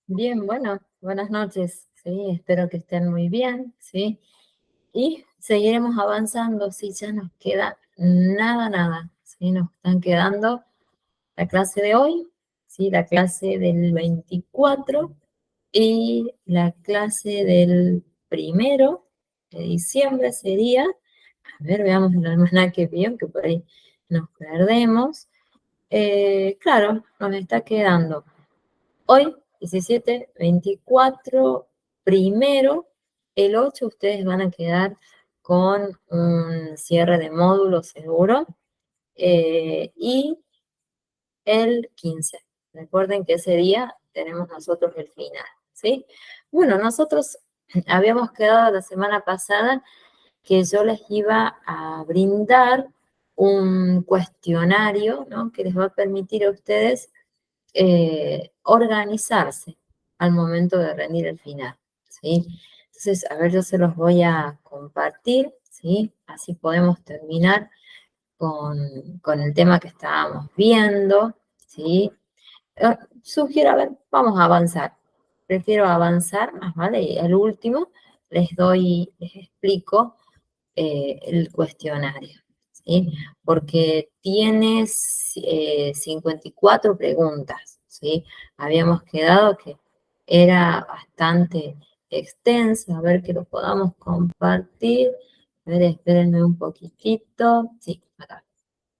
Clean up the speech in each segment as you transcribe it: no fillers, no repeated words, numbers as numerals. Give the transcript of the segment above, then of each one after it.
Bien, bueno, buenas noches, sí, espero que estén muy bien, sí, y seguiremos avanzando, sí, ya nos queda nada, sí, nos están quedando la clase de hoy, sí, la clase del 24 y la clase del 1 de diciembre sería, a ver, veamos el almanaque bien, que por ahí nos perdemos. Claro, nos está quedando hoy, 17, 24, primero, el 8 ustedes van a quedar con un cierre de módulo seguro, y el 15. Recuerden que ese día tenemos nosotros el final, ¿sí? Bueno, nosotros habíamos quedado la semana pasada que yo les iba a brindar un cuestionario, ¿no? Que les va a permitir a ustedes organizarse al momento de rendir el final, ¿sí? Entonces, a ver, yo se los voy a compartir, ¿sí? Así podemos terminar con el tema que estábamos viendo, ¿sí? Sugiero, a ver, vamos a avanzar. Prefiero avanzar, más vale, y al último les explico el cuestionario, ¿sí? Porque tienes 54 preguntas, ¿sí? Habíamos quedado que era bastante extenso, a ver que lo podamos compartir. A ver, espérenme un poquitito. Sí, acá,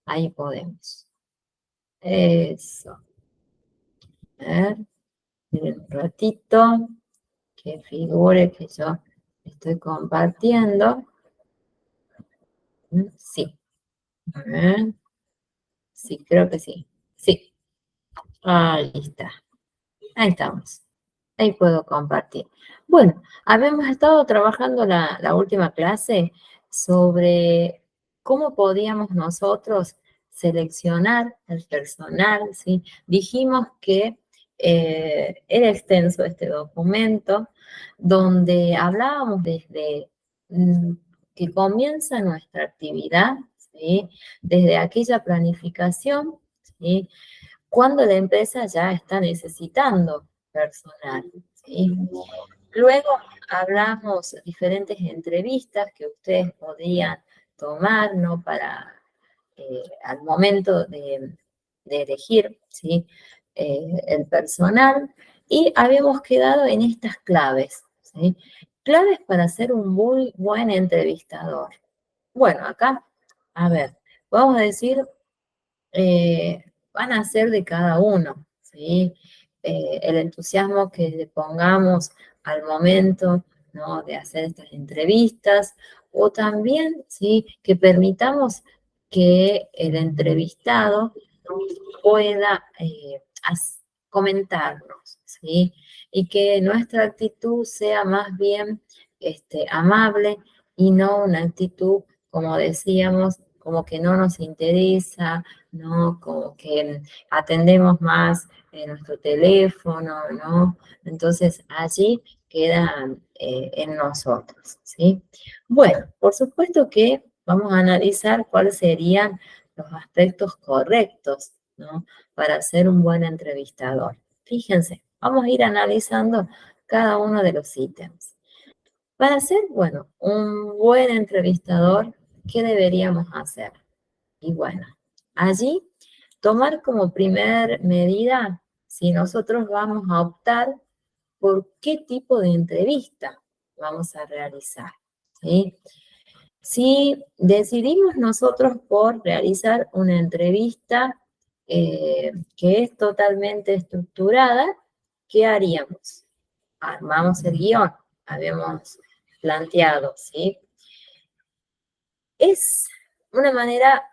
ahí podemos. Eso. A ver, esperen un ratito, que figure que yo estoy compartiendo. Sí, a ver. Sí, creo que sí. Sí, ahí está. Ahí estamos. Ahí puedo compartir. Bueno, habíamos estado trabajando la última clase sobre cómo podíamos nosotros seleccionar el personal, ¿sí? Dijimos que era extenso este documento, donde hablábamos desde mm, que comienza nuestra actividad, ¿sí? Desde aquella planificación, ¿sí? Cuando la empresa ya está necesitando personal, ¿sí? Luego hablamos de diferentes entrevistas que ustedes podrían tomar, ¿no? Para al momento de elegir, ¿sí? El personal, y habíamos quedado en estas claves, ¿sí? Claves para ser un muy buen entrevistador. Bueno, acá, a ver, vamos a decir van a ser de cada uno, ¿sí? El entusiasmo que le pongamos al momento, ¿no? De hacer estas entrevistas, o también, ¿sí? Que permitamos que el entrevistado pueda comentarnos, ¿sí? Y que nuestra actitud sea más bien amable y no una actitud, como decíamos, como que no nos interesa, ¿no? Como que atendemos más en nuestro teléfono, ¿no? Entonces allí quedan en nosotros, ¿sí? Bueno, por supuesto que vamos a analizar cuáles serían los aspectos correctos, ¿no? Para ser un buen entrevistador. Fíjense, vamos a ir analizando cada uno de los ítems. Para ser, bueno, un buen entrevistador, ¿qué deberíamos hacer? Y bueno, allí tomar como primer medida si nosotros vamos a optar por qué tipo de entrevista vamos a realizar, ¿sí? Si decidimos nosotros por realizar una entrevista que es totalmente estructurada, ¿qué haríamos? Armamos el guión, habíamos planteado, ¿sí? Es una manera,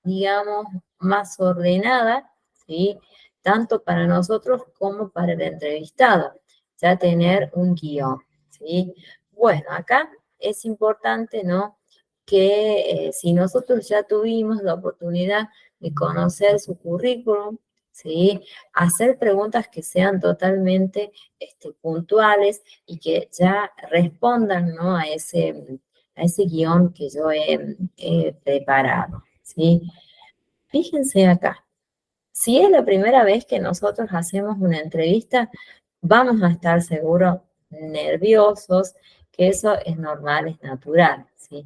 digamos, más ordenada, ¿sí? Tanto para nosotros como para el entrevistado, ya tener un guión, ¿sí? Bueno, acá es importante, ¿no? Que si nosotros ya tuvimos la oportunidad de conocer su currículum, ¿sí? Hacer preguntas que sean totalmente puntuales y que ya respondan, ¿no? A ese guión que yo he preparado, ¿sí? Fíjense acá, si es la primera vez que nosotros hacemos una entrevista, vamos a estar seguro nerviosos, que eso es normal, es natural, ¿sí?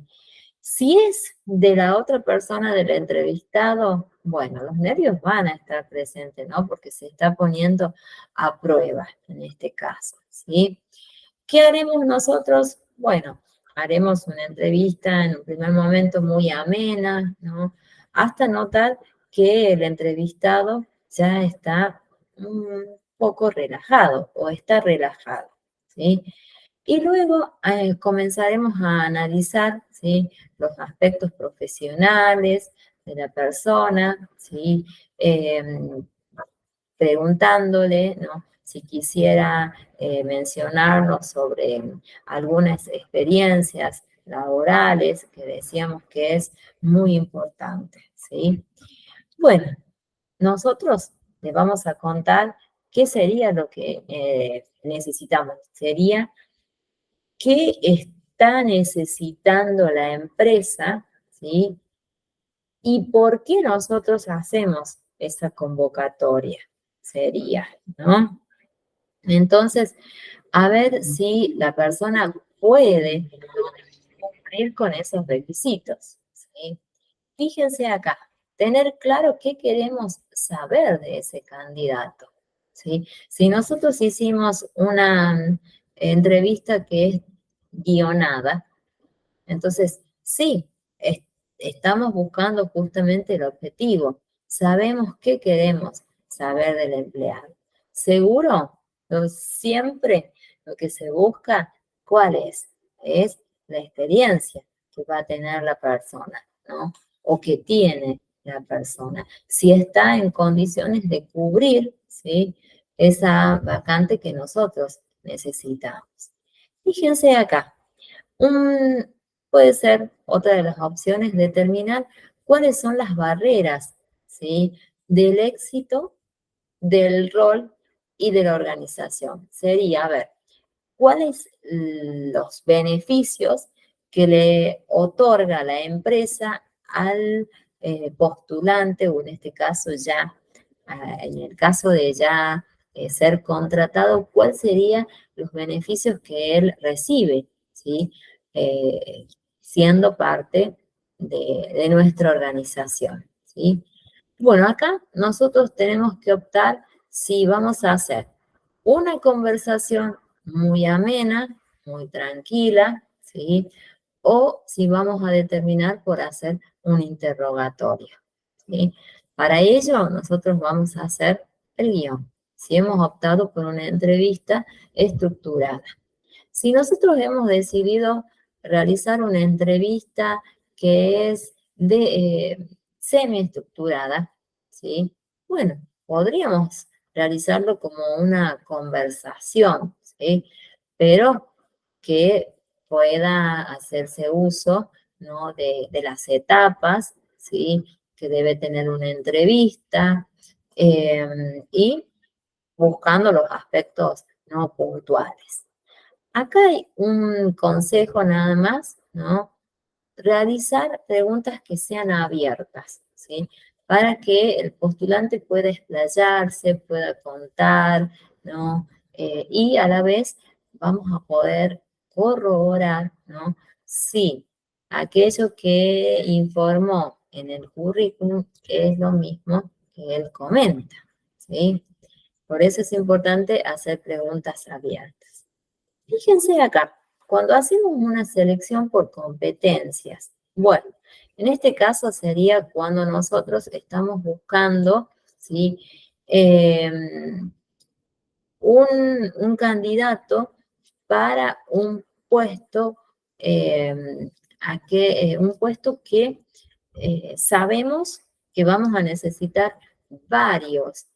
Si es de la otra persona, del entrevistado, bueno, los nervios van a estar presentes, ¿no? Porque se está poniendo a prueba en este caso, ¿sí? ¿Qué haremos nosotros? Bueno, haremos una entrevista en un primer momento muy amena, ¿no? Hasta notar que el entrevistado ya está un poco relajado o está relajado, ¿sí? Y luego comenzaremos a analizar, ¿sí? Los aspectos profesionales de la persona, ¿sí? Preguntándole, ¿no? Si quisiera mencionarnos sobre algunas experiencias laborales que decíamos que es muy importante, ¿sí? Bueno, nosotros le vamos a contar qué sería lo que necesitamos. Sería qué está necesitando la empresa, ¿sí? Y por qué nosotros hacemos esa convocatoria, sería, ¿no? Entonces, a ver si la persona puede cumplir con esos requisitos, ¿sí? Fíjense acá, tener claro qué queremos saber de ese candidato, ¿sí? Si nosotros hicimos una entrevista que es guionada, entonces sí, estamos buscando justamente el objetivo. Sabemos qué queremos saber del empleado. Seguro, siempre lo que se busca, ¿cuál es? Es la experiencia que va a tener la persona, ¿no? O que tiene la persona. Si está en condiciones de cubrir, ¿sí? Esa vacante que nosotros necesitamos. Fíjense acá, un, puede ser otra de las opciones determinar cuáles son las barreras, ¿sí? Del éxito, del rol y de la organización. Sería, a ver, cuáles los beneficios que le otorga la empresa al postulante, o en este caso ya, en el caso de ya ser contratado, cuáles serían los beneficios que él recibe, ¿sí? Eh, siendo parte de nuestra organización, ¿sí? Bueno, acá nosotros tenemos que optar si vamos a hacer una conversación muy amena, muy tranquila, ¿sí? O si vamos a determinar por hacer un interrogatorio, ¿sí? Para ello, nosotros vamos a hacer el guión. Si hemos optado por una entrevista estructurada. Si nosotros hemos decidido realizar una entrevista que es semiestructurada, ¿sí? Bueno, podríamos realizarlo como una conversación, ¿sí? Pero que pueda hacerse uso, ¿no? De las etapas, ¿sí? Que debe tener una entrevista y buscando los aspectos no puntuales. Acá hay un consejo nada más, ¿no? Realizar preguntas que sean abiertas, ¿sí? Para que el postulante pueda explayarse, pueda contar, ¿no? Y a la vez vamos a poder corroborar, ¿no? Si aquello que informó en el currículum es lo mismo que él comenta, ¿sí? Por eso es importante hacer preguntas abiertas. Fíjense acá, cuando hacemos una selección por competencias, bueno, en este caso sería cuando nosotros estamos buscando, ¿sí? Un candidato para un puesto, un puesto que sabemos que vamos a necesitar varias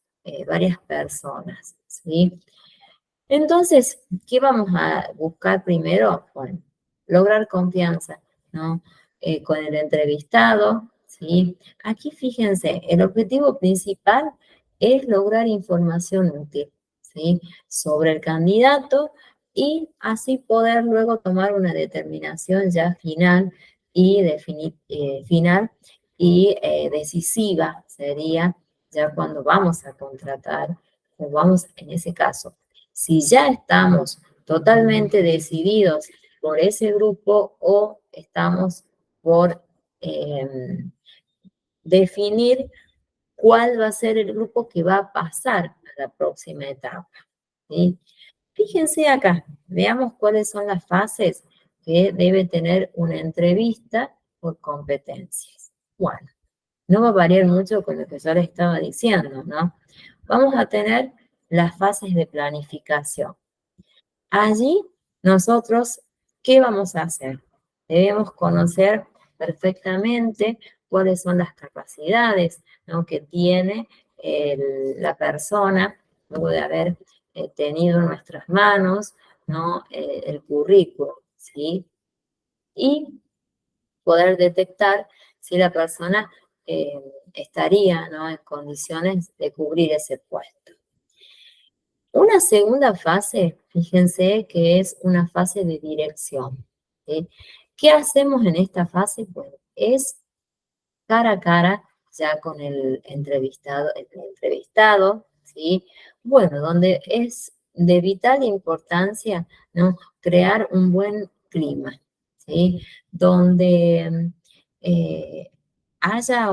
personas, ¿sí? Entonces, ¿qué vamos a buscar primero? Bueno, lograr confianza, ¿no? Con el entrevistado, ¿sí? Aquí fíjense, el objetivo principal es lograr información útil, ¿sí? Sobre el candidato y así poder luego tomar una determinación ya final y decisiva sería ya cuando vamos a contratar o vamos, en ese caso, si ya estamos totalmente decididos por ese grupo o estamos por definir cuál va a ser el grupo que va a pasar a la próxima etapa. ¿Sí? Fíjense acá, veamos cuáles son las fases que debe tener una entrevista por competencias. Bueno, no va a variar mucho con lo que yo les estaba diciendo, ¿no? Vamos a tener las fases de planificación. Allí nosotros, ¿qué vamos a hacer? Debemos conocer perfectamente cuáles son las capacidades, ¿no?, que tiene la persona luego de haber tenido en nuestras manos, ¿no?, el currículum, ¿sí? Y poder detectar si la persona estaría, ¿no?, en condiciones de cubrir ese puesto. Una segunda fase, fíjense que es una fase de dirección. ¿Sí? ¿Qué hacemos en esta fase? Bueno, es cara a cara ya con el entrevistado, ¿sí? Bueno, donde es de vital importancia, ¿no?, crear un buen clima, ¿sí? Donde eh, haya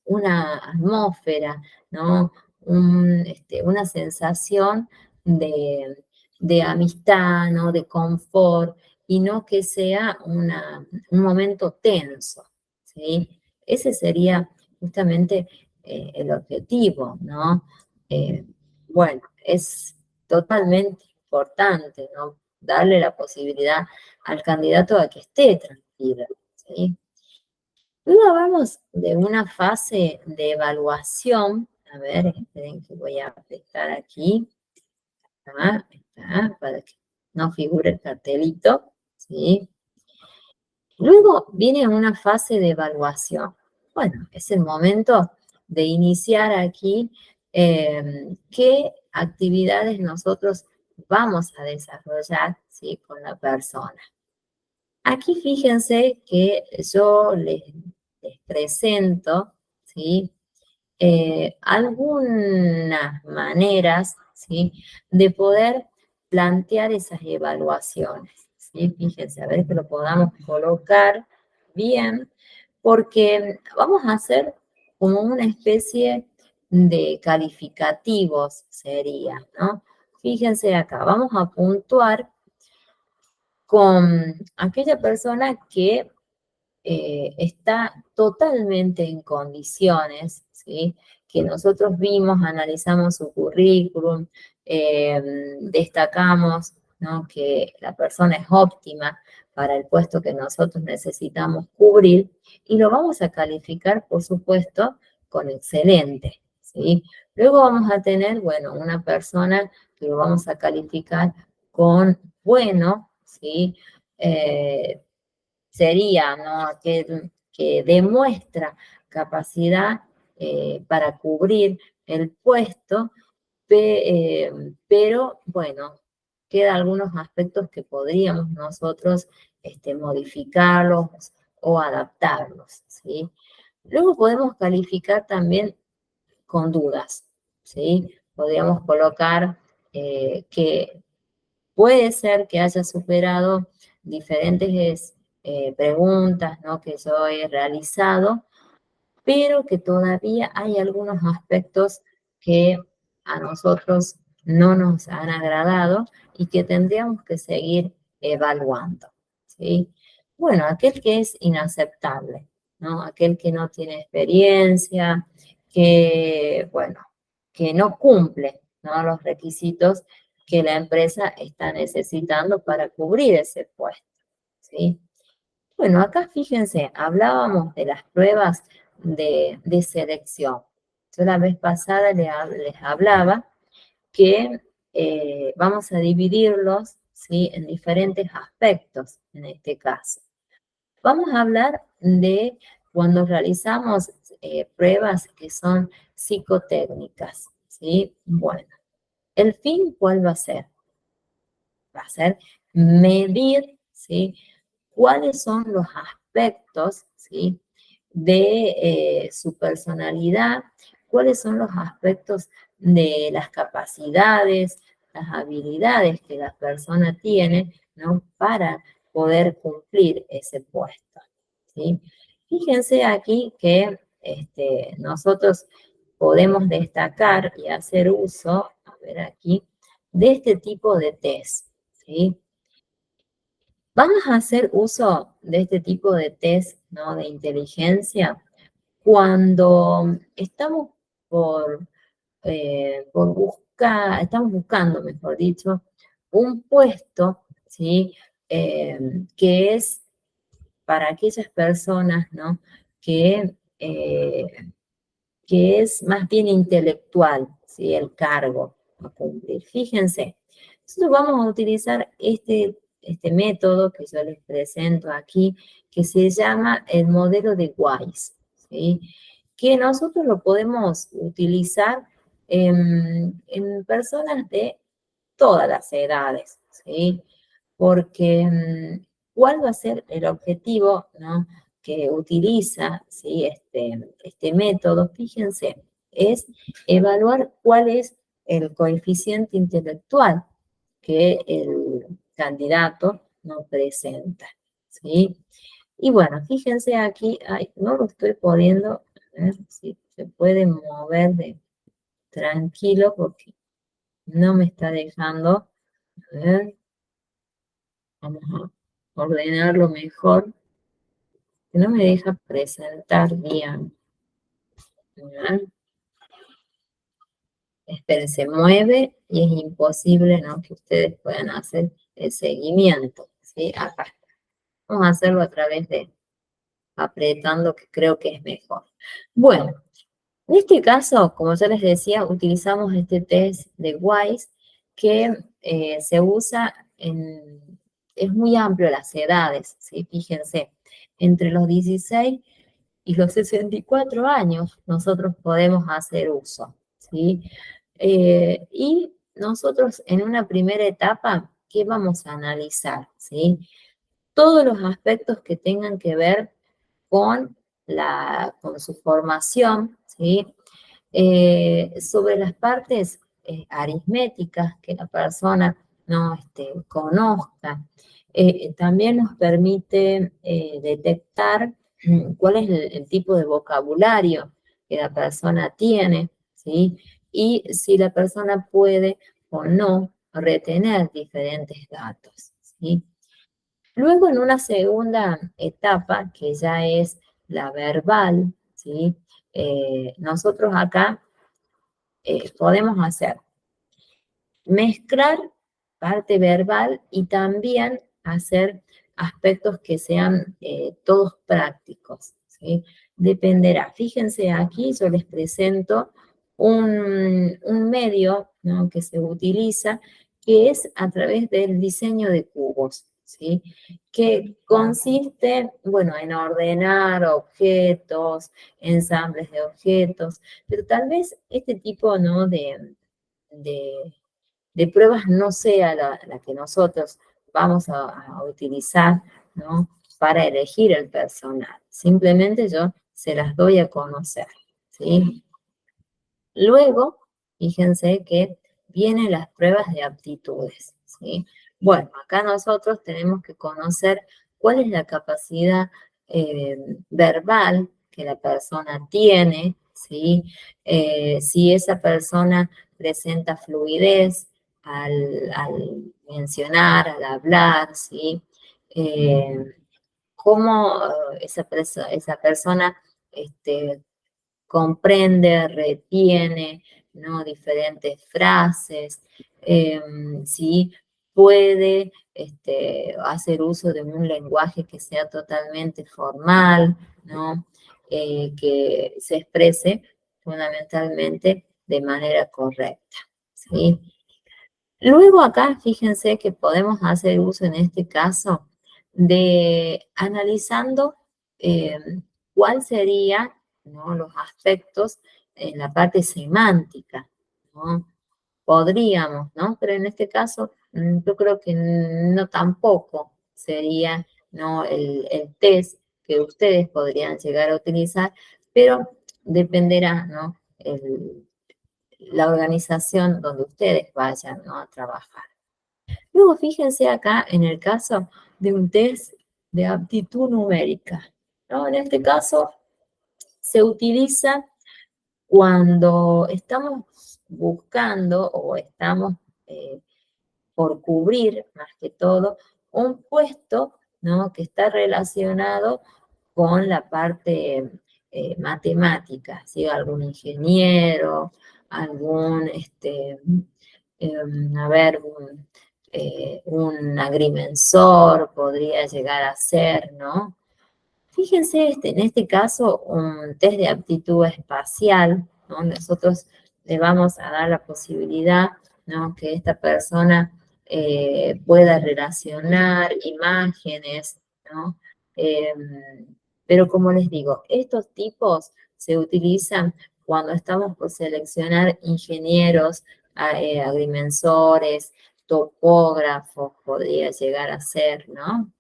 una atmósfera, ¿no? Una sensación de amistad, ¿no?, de confort, y no que sea un momento tenso, ¿sí? Ese sería justamente el objetivo, ¿no? Eh, bueno, es totalmente importante, ¿no?, darle la posibilidad al candidato a que esté tranquilo, ¿sí? Luego vamos de una fase de evaluación. A ver, esperen que voy a apretar aquí. Está, para que no figure el cartelito, ¿sí? Luego viene una fase de evaluación. Bueno, es el momento de iniciar aquí qué actividades nosotros vamos a desarrollar, ¿sí?, con la persona. Aquí fíjense que yo les presento, ¿sí?, algunas maneras, ¿sí?, de poder plantear esas evaluaciones, ¿sí? Fíjense, a ver que lo podamos colocar bien, porque vamos a hacer como una especie de calificativos, sería, ¿no? Fíjense acá, vamos a puntuar con aquella persona que está totalmente en condiciones, ¿sí?, que nosotros vimos, analizamos su currículum, destacamos, ¿no?, que la persona es óptima para el puesto que nosotros necesitamos cubrir, y lo vamos a calificar, por supuesto, con excelente, ¿sí? Luego vamos a tener, bueno, una persona que lo vamos a calificar con bueno, ¿sí? Sería, ¿no?, aquel que demuestra capacidad para cubrir el puesto, pero bueno, quedan algunos aspectos que podríamos nosotros modificarlos o adaptarlos, ¿sí? Luego podemos calificar también con dudas, ¿sí? Podríamos colocar que puede ser que haya superado diferentes preguntas, ¿no?, que yo he realizado, pero que todavía hay algunos aspectos que a nosotros no nos han agradado y que tendríamos que seguir evaluando, ¿sí? Bueno, aquel que es inaceptable, ¿no? Aquel que no tiene experiencia, que, bueno, que no cumple, ¿no?, los requisitos que la empresa está necesitando para cubrir ese puesto, ¿sí? Bueno, acá fíjense, hablábamos de las pruebas de selección. Yo la vez pasada les hablaba que vamos a dividirlos, ¿sí?, en diferentes aspectos en este caso. Vamos a hablar de cuando realizamos pruebas que son psicotécnicas, ¿sí? Bueno, ¿el fin cuál va a ser? Va a ser medir, ¿sí?, cuáles son los aspectos, ¿sí?, de su personalidad, cuáles son los aspectos de las capacidades, las habilidades que la persona tiene, ¿no? Para poder cumplir ese puesto, ¿sí? Fíjense aquí que nosotros podemos destacar y hacer uso, a ver aquí, de este tipo de test, ¿sí? Vamos a hacer uso de este tipo de test, ¿no? De inteligencia cuando estamos por buscar, estamos buscando, mejor dicho, un puesto, ¿sí? Que es para aquellas personas, ¿no? Que, eh, que es más bien intelectual, ¿sí? El cargo a cumplir. Fíjense, nosotros vamos a utilizar este método que yo les presento aquí, que se llama el modelo de Wise, ¿sí? Que nosotros lo podemos utilizar en personas de todas las edades, ¿sí? Porque ¿cuál va a ser el objetivo, ¿no? Que utiliza, ¿sí? Este método? Fíjense, es evaluar cuál es el coeficiente intelectual que el candidato nos presenta, ¿sí? Y bueno, fíjense aquí, ay, no lo estoy pudiendo, a ver si se puede mover de tranquilo porque no me está dejando. A ver, vamos a ordenarlo mejor, que no me deja presentar bien. ¿Ya? Esperen, se mueve y es imposible, ¿no? Que ustedes puedan hacer el seguimiento, ¿sí? Acá. Vamos a hacerlo a través de apretando, que creo que es mejor. Bueno, en este caso, como ya les decía, utilizamos este test de WISE que se usa es muy amplio las edades, ¿sí? Fíjense, entre los 16 y los 64 años nosotros podemos hacer uso, ¿sí? Y nosotros en una primera etapa, ¿qué vamos a analizar? ¿Sí? Todos los aspectos que tengan que ver con, con su formación, ¿sí? Sobre las partes aritméticas que la persona no conozca. También nos permite detectar cuál es el tipo de vocabulario que la persona tiene, ¿sí? Y si la persona puede o no retener diferentes datos, ¿sí? Luego, en una segunda etapa, que ya es la verbal, ¿sí? Nosotros acá podemos hacer mezclar parte verbal y también hacer aspectos que sean todos prácticos, ¿sí? Dependerá. Fíjense, aquí yo les presento un medio, ¿no? Que se utiliza, que es a través del diseño de cubos, ¿sí? Que consiste, bueno, en ordenar objetos, ensambles de objetos, pero tal vez este tipo, ¿no? de, de pruebas no sea la que nosotros vamos a utilizar, ¿no? Para elegir el personal. Simplemente yo se las doy a conocer, ¿sí? Luego, fíjense que vienen las pruebas de aptitudes, ¿sí? Bueno, acá nosotros tenemos que conocer cuál es la capacidad verbal que la persona tiene, ¿sí? Si esa persona presenta fluidez al mencionar, al hablar, ¿sí? Eh, cómo esa persona comprende, retiene, ¿no? Diferentes frases, si puede hacer uso de un lenguaje que sea totalmente formal, ¿no? Que se exprese fundamentalmente de manera correcta, ¿sí? Luego acá, fíjense que podemos hacer uso en este caso de analizando eh, cuál sería, ¿no? Los aspectos en la parte semántica, ¿no? Podríamos, ¿no? Pero en este caso yo creo que no tampoco sería, ¿no? El test que ustedes podrían llegar a utilizar, pero dependerá, ¿no? la organización donde ustedes vayan, ¿no?, a trabajar. Luego, fíjense acá en el caso de un test de aptitud numérica, ¿no? En este caso se utiliza cuando estamos buscando o estamos por cubrir, más que todo, un puesto, ¿no?, que está relacionado con la parte matemática, ¿sí? Algún ingeniero, algún, a ver, un agrimensor podría llegar a ser, ¿no? Fíjense, en este caso, un test de aptitud espacial, ¿no? Nosotros le vamos a dar la posibilidad, ¿no?, que esta persona pueda relacionar imágenes, ¿no? Pero como les digo, estos tipos se utilizan cuando estamos por seleccionar ingenieros, agrimensores, topógrafos, podría llegar a ser, ¿no?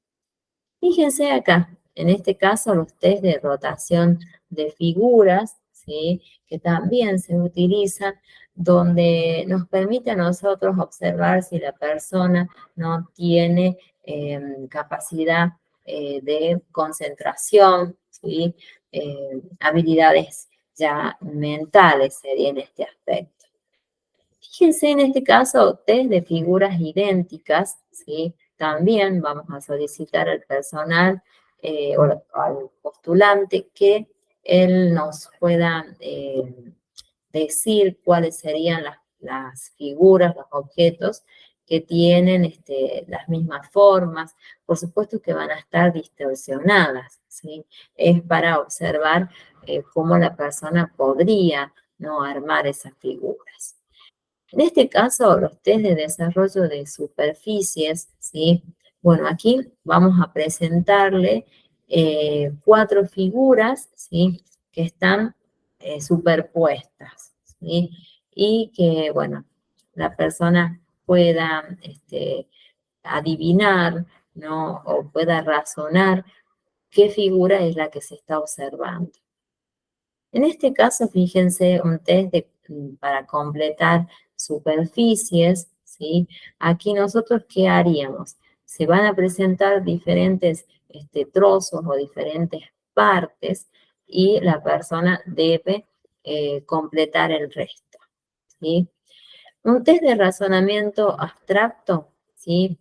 Fíjense acá, en este caso los test de rotación de figuras, ¿sí?, que también se utilizan, donde nos permite a nosotros observar si la persona no tiene capacidad de concentración, ¿sí? Habilidades ya mentales sería en este aspecto. Fíjense en este caso, test de figuras idénticas, ¿sí? También vamos a solicitar al personal o al postulante que él nos pueda decir cuáles serían las figuras, los objetos que tienen las mismas formas. Por supuesto que van a estar distorsionadas, ¿sí? Es para observar cómo la persona podría, ¿no?, armar esas figuras. En este caso, los test de desarrollo de superficies, ¿sí? Bueno, aquí vamos a presentarle 4 figuras, ¿sí?, que están superpuestas, ¿sí? Y que, bueno, la persona pueda adivinar, ¿no?, o pueda razonar qué figura es la que se está observando. En este caso, fíjense, un test para completar superficies, ¿sí? Aquí nosotros, ¿qué haríamos? Se van a presentar diferentes trozos o diferentes partes y la persona debe completar el resto, ¿sí? Un test de razonamiento abstracto, ¿sí?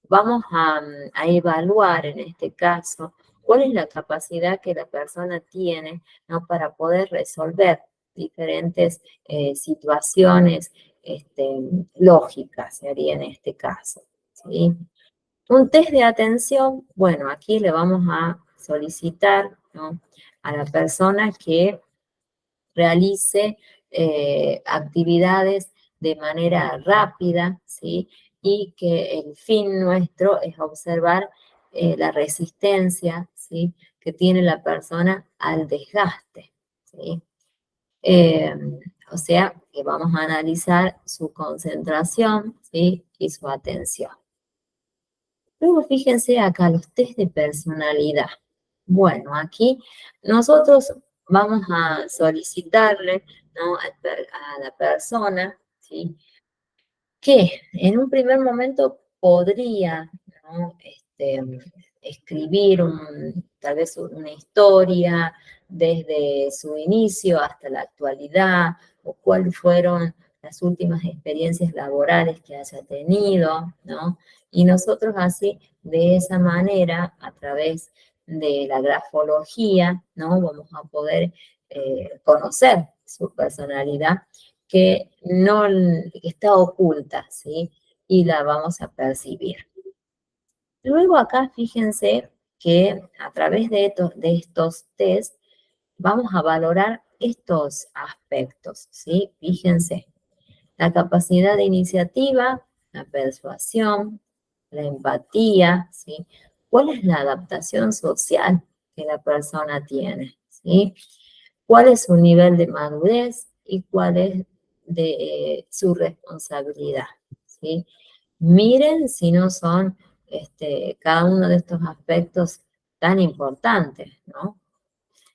Vamos a evaluar en este caso cuál es la capacidad que la persona tiene, ¿no?, para poder resolver diferentes situaciones lógicas, sería en este caso, ¿sí? Un test de atención, bueno, aquí le vamos a solicitar, ¿no?, a la persona que realice actividades de manera rápida, ¿sí? Y que el fin nuestro es observar la resistencia, ¿sí?, que tiene la persona al desgaste, ¿sí? Eh, o sea, que vamos a analizar su concentración, ¿sí?, y su atención. Luego, fíjense acá los test de personalidad. Bueno, aquí nosotros vamos a solicitarle, ¿no?, a la persona, ¿sí?, que en un primer momento podría, ¿no?, escribir tal vez una historia desde su inicio hasta la actualidad, o cuáles fueron las últimas experiencias laborales que haya tenido, ¿no? Y nosotros así, de esa manera, a través de la grafología, ¿no?, vamos a poder conocer su personalidad, que no está oculta, ¿sí? Y la vamos a percibir. Luego acá fíjense que a través de estos test vamos a valorar estos aspectos, ¿sí? Fíjense, la capacidad de iniciativa, la persuasión, la empatía, ¿sí? ¿Cuál es la adaptación social que la persona tiene, ¿sí? ¿Cuál es su nivel de madurez y cuál es su responsabilidad, ¿sí? Miren si no son cada uno de estos aspectos tan importantes, ¿no?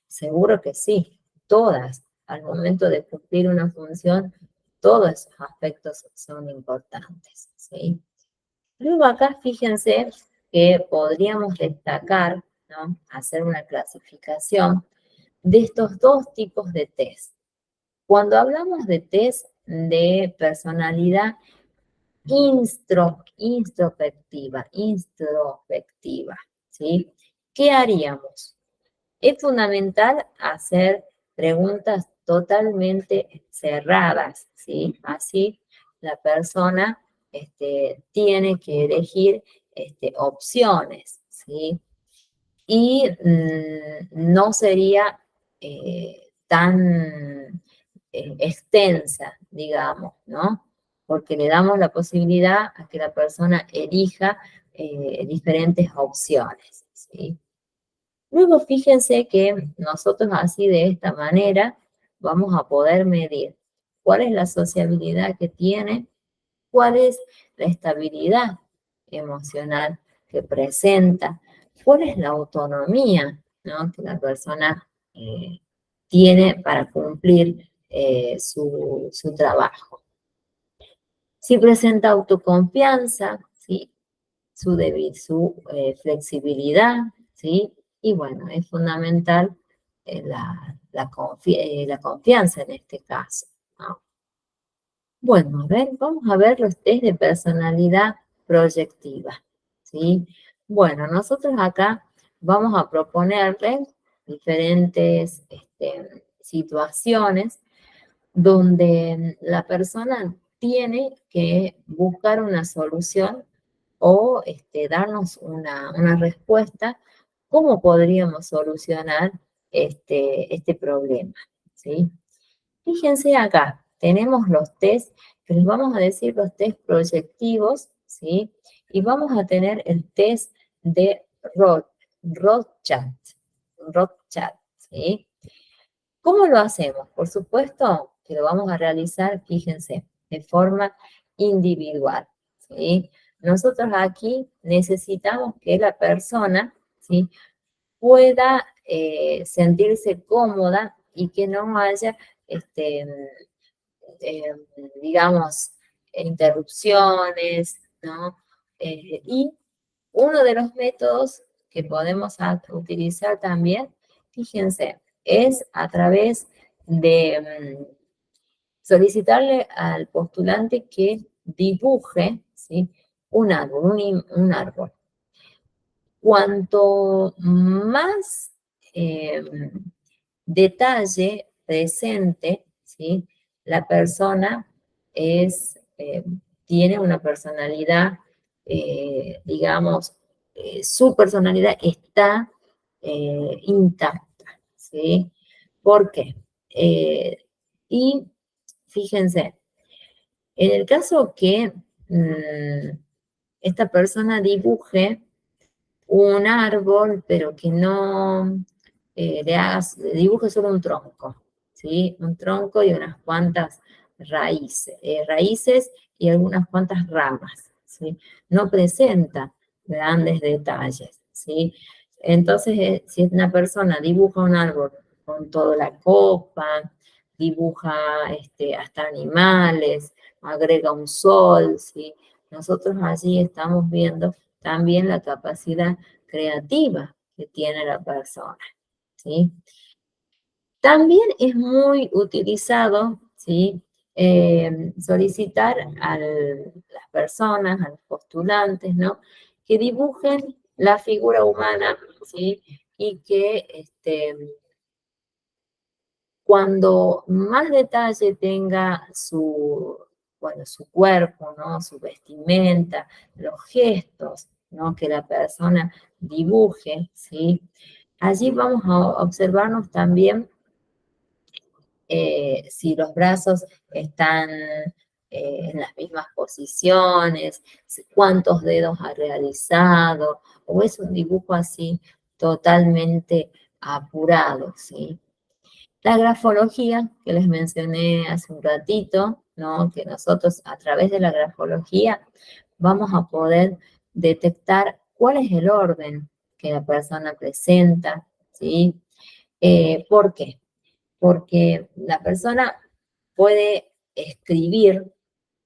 Seguro que sí, todas, al momento de cumplir una función, todos esos aspectos son importantes, ¿sí? Luego acá fíjense que podríamos destacar, ¿no? Hacer una clasificación de estos dos tipos de test. Cuando hablamos de test de personalidad introspectiva, ¿sí? ¿Qué haríamos? Es fundamental hacer preguntas totalmente cerradas, ¿sí? Así la persona tiene que elegir opciones, ¿sí? Y no sería tan extensa, digamos, ¿no? Porque le damos la posibilidad a que la persona elija diferentes opciones, ¿sí? Luego fíjense que nosotros así de esta manera vamos a poder medir cuál es la sociabilidad que tiene, cuál es la estabilidad emocional que presenta, cuál es la autonomía, ¿no? Que la persona tiene para cumplir su trabajo. Si presenta autoconfianza, ¿sí? Su flexibilidad, ¿sí? Y bueno, es fundamental la confianza en este caso, ¿no? Bueno, a ver, vamos a ver los test de personalidad proyectiva, ¿sí? Bueno, nosotros acá vamos a proponerles diferentes situaciones donde la persona tiene que buscar una solución o darnos una respuesta, cómo podríamos solucionar este problema, ¿sí? Fíjense acá, tenemos los test, que les vamos a decir los test proyectivos, ¿sí? Y vamos a tener el test de Rorschach, Rorschach, ¿sí? ¿Cómo lo hacemos? Por supuesto que lo vamos a realizar, fíjense, de forma individual, ¿sí? Nosotros aquí necesitamos que la persona, ¿sí? Pueda sentirse cómoda y que no haya, este, eh, digamos, interrupciones, ¿no? Y uno de los métodos que podemos utilizar también, fíjense, es a través de solicitarle al postulante que dibuje, ¿sí? Un árbol, un árbol. Cuanto más eh, detalle presente, ¿sí? La persona tiene una personalidad, digamos, su personalidad está intacta, ¿sí? ¿Por qué? Y fíjense, en el caso que esta persona dibuje un árbol, pero que no le dibuje solo un tronco, ¿sí? Un tronco y unas cuantas raíces y algunas cuantas ramas, ¿sí? No presenta grandes detalles, ¿sí? Entonces, si una persona dibuja un árbol con toda la copa, dibuja hasta animales, agrega un sol, ¿sí? Nosotros allí estamos viendo también la capacidad creativa que tiene la persona, ¿sí? También es muy utilizado, ¿sí? Solicitar a las personas, a los postulantes, ¿no? Que dibujen la figura humana, ¿sí? Y que cuando más detalle tenga bueno, su cuerpo, ¿no? Su vestimenta, los gestos, ¿no? Que la persona dibuje, ¿sí? Allí vamos a observarnos también si los brazos están en las mismas posiciones, cuántos dedos ha realizado, o es un dibujo así totalmente apurado, ¿sí? La grafología que les mencioné hace un ratito, ¿no? Que nosotros a través de la grafología vamos a poder detectar cuál es el orden que la persona presenta, ¿sí? ¿Por qué? Porque la persona puede escribir,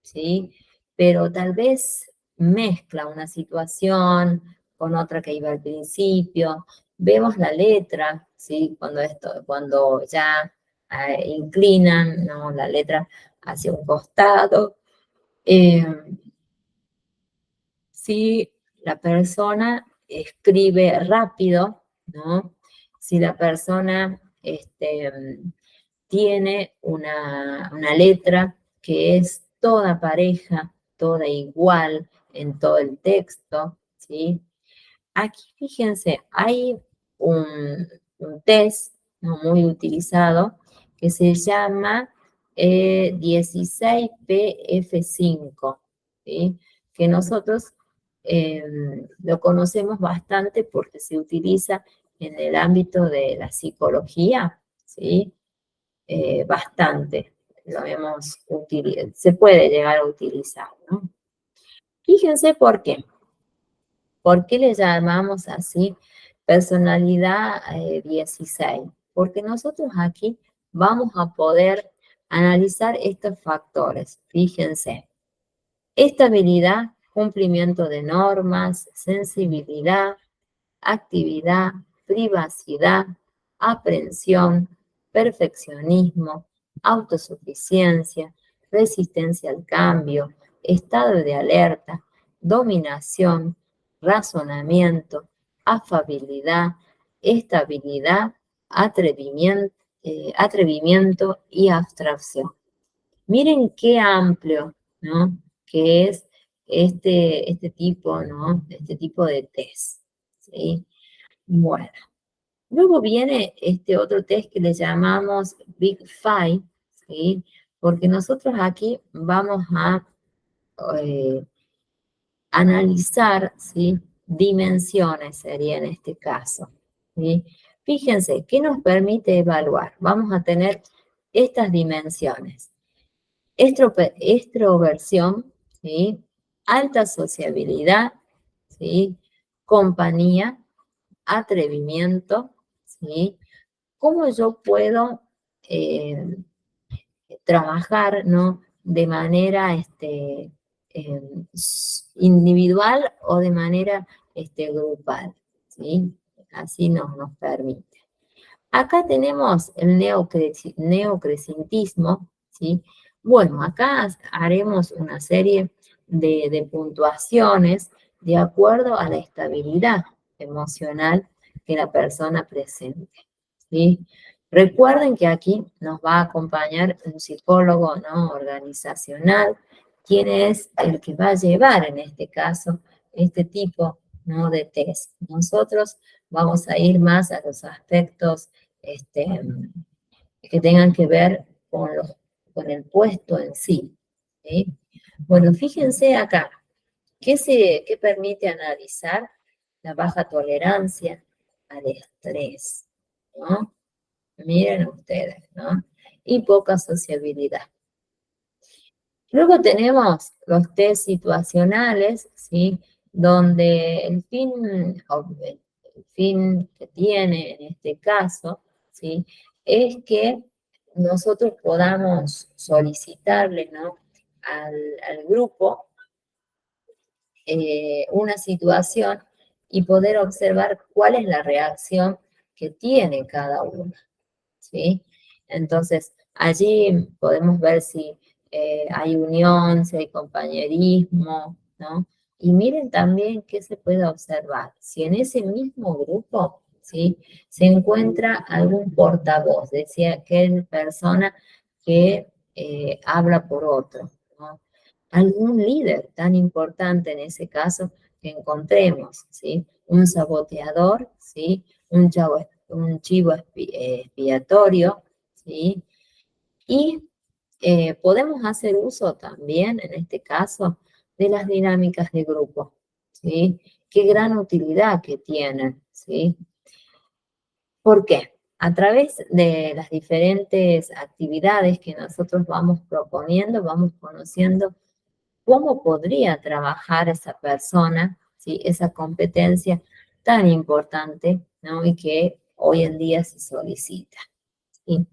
¿sí? Pero tal vez mezcla una situación con otra que iba al principio. Vemos la letra, ¿sí? Cuando ya inclinan, ¿no? La letra hacia un costado. Eh, si la persona escribe rápido, ¿no? Si la persona tiene una letra que es toda pareja, toda igual en todo el texto, ¿sí? Aquí, fíjense, hay un test, ¿no? Muy utilizado que se llama 16PF5, ¿sí? Que nosotros eh, lo conocemos bastante porque se utiliza en el ámbito de la psicología, ¿sí? Bastante. Se puede llegar a utilizar, ¿no? Fíjense por qué. ¿Por qué le llamamos así personalidad 16? Porque nosotros aquí vamos a poder analizar estos factores. Fíjense, estabilidad, cumplimiento de normas, sensibilidad, actividad, privacidad, aprensión, perfeccionismo, autosuficiencia, resistencia al cambio, estado de alerta, dominación, razonamiento, afabilidad, estabilidad, atrevimiento y abstracción. Miren qué amplio, ¿no? Que es este tipo, ¿no? Este tipo de test, ¿sí? Bueno, luego viene este otro test que le llamamos Big Five, ¿sí? Porque nosotros aquí vamos a eh, analizar, ¿sí? Dimensiones sería en este caso, ¿sí? Fíjense, ¿qué nos permite evaluar? Vamos a tener estas dimensiones. Extroversión, ¿sí? Alta sociabilidad, ¿sí? Compañía, atrevimiento, ¿sí? ¿Cómo yo puedo eh, trabajar, ¿no? De manera eh, individual o de manera grupal, ¿sí? Así nos permite. Acá tenemos el neocrecentismo, ¿sí? Bueno, acá haremos una serie de puntuaciones de acuerdo a la estabilidad emocional que la persona presente, ¿sí? Recuerden que aquí nos va a acompañar un psicólogo, ¿no? Organizacional, quien es el que va a llevar en este caso este tipo, ¿no? De test. Nosotros vamos a ir más a los aspectos este, que tengan que ver con el puesto en sí, ¿sí? Bueno, fíjense acá, ¿qué permite analizar? La baja tolerancia al estrés, ¿no? Miren ustedes, ¿no? Y poca sociabilidad. Luego tenemos los test situacionales, ¿sí? Donde el fin que tiene en este caso, ¿sí? Es que nosotros podamos solicitarle, ¿no? al grupo una situación y poder observar cuál es la reacción que tiene cada uno, ¿sí? Entonces, allí podemos ver si hay unión, si hay compañerismo, ¿no? Y miren también qué se puede observar. Si en ese mismo grupo, ¿sí? Se encuentra algún portavoz, decía aquella persona que habla por otro, ¿no? Algún líder tan importante en ese caso que encontremos, ¿sí? Un saboteador, ¿sí? Un chivo expiatorio, ¿sí? Y podemos hacer uso también, en este caso, de las dinámicas de grupo, ¿sí? Qué gran utilidad que tienen, ¿sí? ¿Por qué? A través de las diferentes actividades que nosotros vamos proponiendo, vamos conociendo cómo podría trabajar esa persona, ¿sí? Esa competencia tan importante, ¿no? Y que hoy en día se solicita, ¿sí?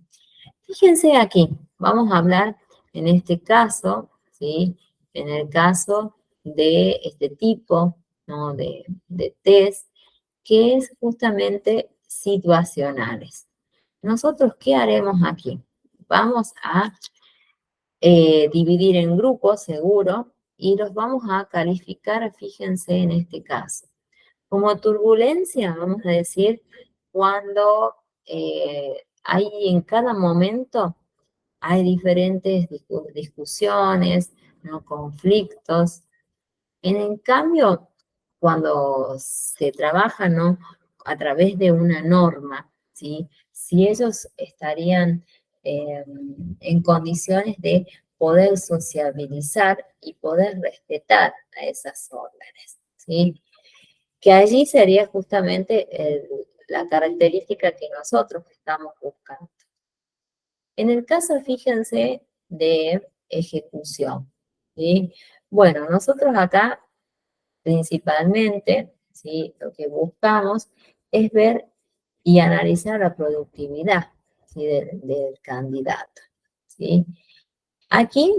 Fíjense aquí, vamos a hablar en este caso, ¿sí? En el caso de este tipo, ¿no? de test, que es justamente situacionales. Nosotros, ¿qué haremos aquí? Vamos a dividir en grupos, seguro, y los vamos a calificar, fíjense en este caso. Como turbulencia, vamos a decir, cuando hay en cada momento hay diferentes discusiones, ¿no? Conflictos. En cambio, cuando se trabaja, ¿no? A través de una norma, ¿sí? Si ellos estarían en condiciones de poder sociabilizar y poder respetar a esas órdenes, ¿sí? Que allí sería justamente la característica que nosotros estamos buscando. En el caso, fíjense, de ejecución, ¿sí? Bueno, nosotros acá principalmente, ¿sí? Lo que buscamos es ver y analizar la productividad, ¿sí? del candidato, ¿sí? Aquí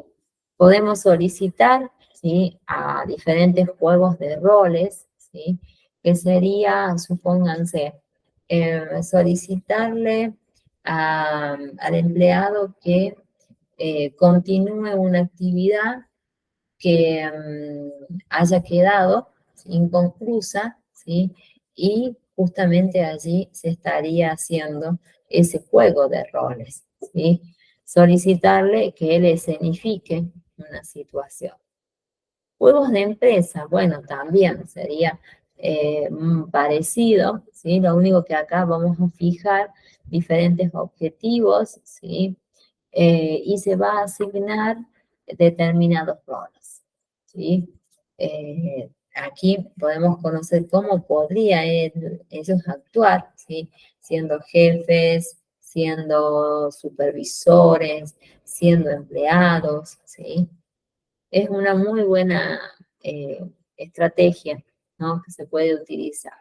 podemos solicitar, ¿sí? A diferentes juegos de roles, ¿sí? Que sería, supónganse, solicitarle al empleado que continúe una actividad que haya quedado inconclusa, ¿sí? Y justamente allí se estaría haciendo ese juego de roles, ¿sí? Solicitarle que él escenifique una situación. Juegos de empresa, bueno, también sería parecido, ¿sí? Lo único que acá vamos a fijar diferentes objetivos, ¿sí? Y se va a asignar determinados roles, ¿sí? Aquí podemos conocer cómo podría ellos actuar, ¿sí? Siendo jefes, siendo supervisores, siendo empleados, ¿sí? Es una muy buena estrategia, ¿no? Que se puede utilizar.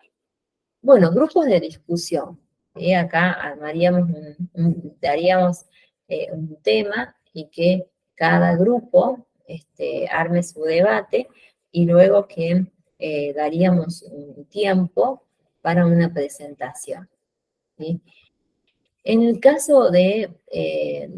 Bueno, grupos de discusión. ¿Sí? Acá daríamos un tema y que cada grupo arme su debate y luego que daríamos un tiempo para una presentación. ¿Sí? En el caso de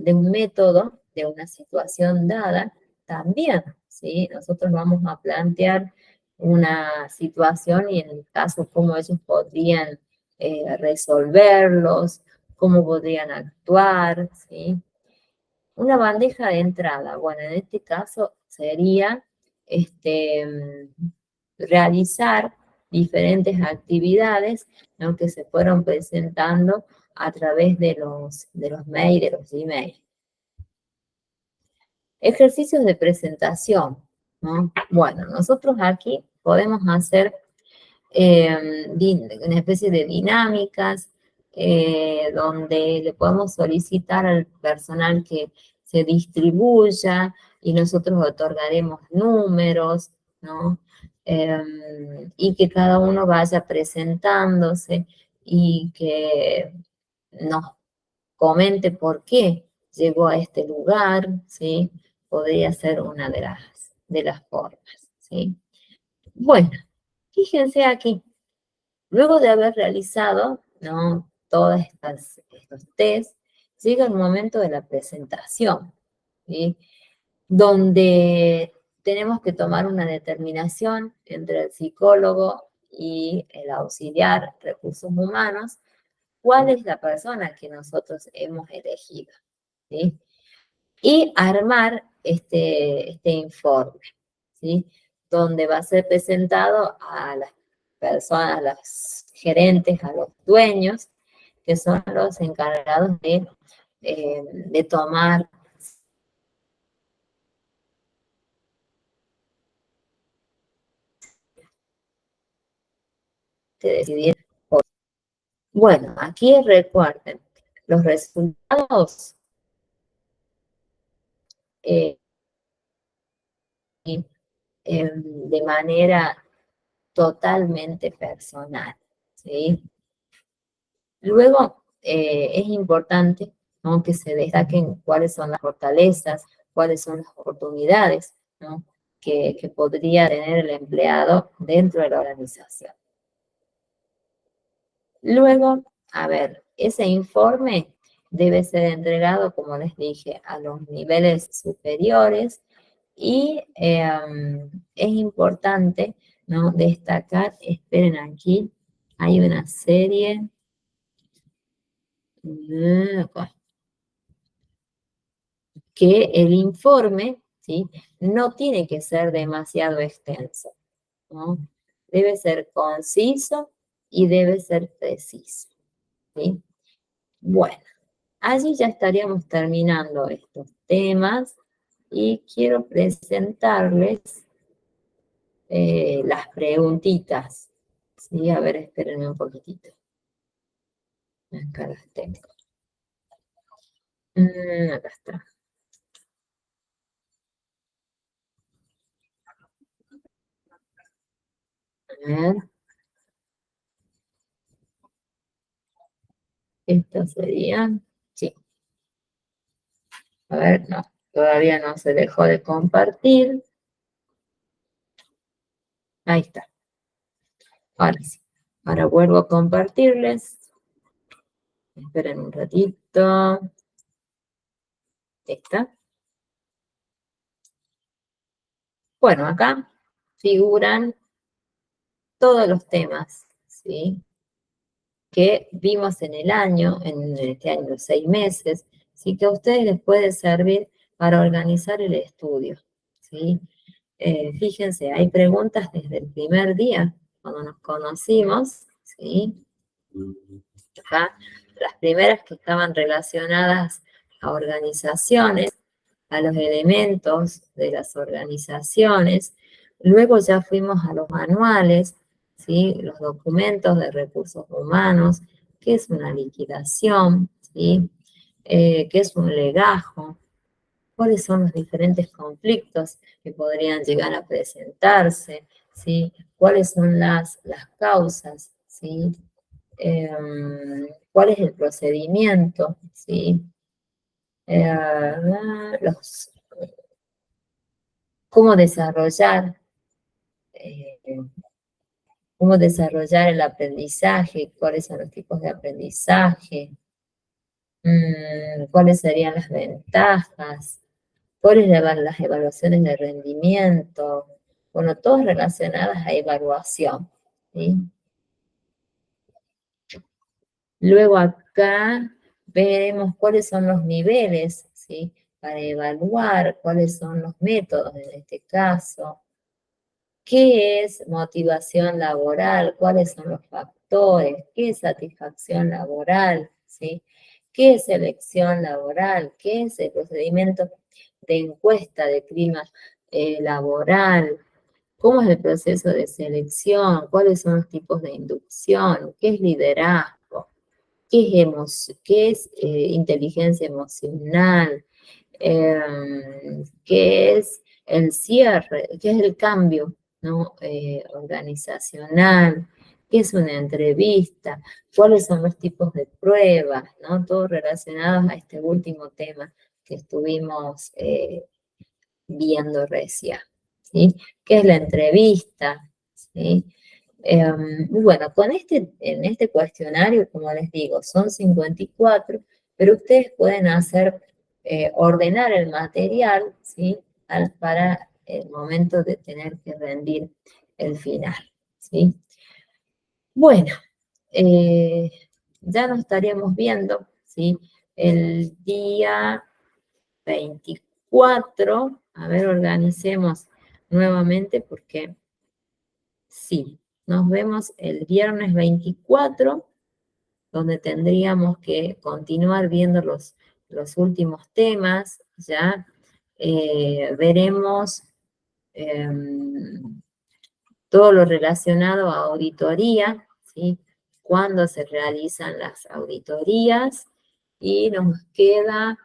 un método, de una situación dada, también, ¿sí? Nosotros vamos a plantear una situación y en el caso cómo ellos podrían resolverlos, cómo podrían actuar, ¿sí? Una bandeja de entrada, bueno, en este caso sería realizar diferentes actividades, ¿no? Que se fueron presentando a través de los mails, de los emails. Ejercicios de presentación, ¿no? Bueno, nosotros aquí podemos hacer una especie de dinámicas donde le podemos solicitar al personal que se distribuya y nosotros otorgaremos números, ¿no? Y que cada uno vaya presentándose y que nos comente por qué llegó a este lugar, ¿sí? Podría ser una de las formas, ¿sí? Bueno, fíjense aquí. Luego de haber realizado, ¿no? Todos estos test, llega el momento de la presentación, ¿sí? Donde tenemos que tomar una determinación entre el psicólogo y el auxiliar recursos humanos, cuál es la persona que nosotros hemos elegido, ¿sí? Y armar este informe, ¿sí? Donde va a ser presentado a las personas, a los gerentes, a los dueños, que son los encargados de tomar, de decidir. Bueno, aquí recuerden, los resultados eh, de manera totalmente personal, ¿sí? Luego, es importante, ¿no? Que se destaquen cuáles son las fortalezas, cuáles son las oportunidades, ¿no?, que podría tener el empleado dentro de la organización. Luego, a ver, ese informe debe ser entregado, como les dije, a los niveles superiores y es importante, ¿no?, destacar, esperen aquí, hay una serie, que el informe, ¿sí?, no tiene que ser demasiado extenso, ¿no? Debe ser conciso y debe ser preciso, ¿sí? Bueno, allí ya estaríamos terminando estos temas y quiero presentarles las preguntitas, ¿sí? A ver, espérenme un poquitito. Acá las tengo. Acá está. A ver. Estas serían, sí. A ver, no, todavía no se dejó de compartir. Ahí está. Ahora sí. Ahora vuelvo a compartirles. Esperen un ratito. Ahí está. Bueno, acá figuran todos los temas, ¿sí?, que vimos en el año, en este año, 6 meses, ¿sí?, que a ustedes les puede servir para organizar el estudio, ¿sí? Fíjense, hay preguntas desde el primer día, cuando nos conocimos, ¿sí? Acá, las primeras que estaban relacionadas a organizaciones, a los elementos de las organizaciones. Luego ya fuimos a los manuales, ¿sí?, los documentos de recursos humanos, qué es una liquidación, ¿sí?, qué es un legajo, cuáles son los diferentes conflictos que podrían llegar a presentarse, ¿sí?, cuáles son las causas, ¿sí?, cuál es el procedimiento, ¿sí?, los cómo desarrollar, eh, cómo desarrollar el aprendizaje, cuáles son los tipos de aprendizaje, cuáles serían las ventajas, cuáles las evaluaciones de rendimiento, bueno, todas relacionadas a evaluación, ¿sí? Luego acá veremos cuáles son los niveles, ¿sí?, para evaluar, cuáles son los métodos en este caso. ¿Qué es motivación laboral? ¿Cuáles son los factores? ¿Qué es satisfacción laboral? ¿Sí? ¿Qué es selección laboral? ¿Qué es el procedimiento de encuesta de clima laboral? ¿Cómo es el proceso de selección? ¿Cuáles son los tipos de inducción? ¿Qué es liderazgo? ¿Qué es inteligencia emocional? ¿Qué es el cierre? ¿Qué es el cambio, ¿no?, organizacional? ¿Qué es una entrevista? ¿Cuáles son los tipos de pruebas? ¿No? Todos relacionados a este último tema que estuvimos viendo recién, ¿sí? ¿Qué es la entrevista? ¿Sí? Bueno, en este cuestionario, como les digo, son 54, pero ustedes pueden hacer, ordenar el material, ¿sí?, para el momento de tener que rendir el final, ¿sí? Bueno, ya nos estaríamos viendo, ¿sí?, el día 24, a ver, organicemos nuevamente porque sí, nos vemos el viernes 24, donde tendríamos que continuar viendo los últimos temas, ¿ya? Veremos todo lo relacionado a auditoría, ¿sí? Cuándo se realizan las auditorías y nos queda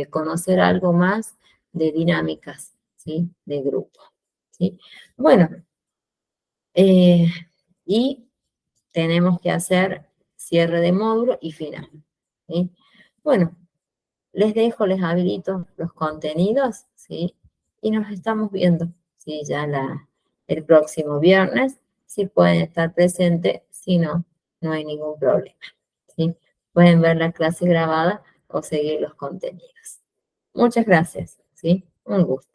conocer algo más de dinámicas, ¿sí?, de grupo, ¿sí? Bueno, y tenemos que hacer cierre de módulo y final, ¿sí? Bueno, les dejo, les habilito los contenidos, ¿sí? Y nos estamos viendo, ¿sí? Ya el próximo viernes, si pueden estar presentes, si no, no hay ningún problema, ¿sí? Pueden ver la clase grabada o seguir los contenidos. Muchas gracias, ¿sí? Un gusto.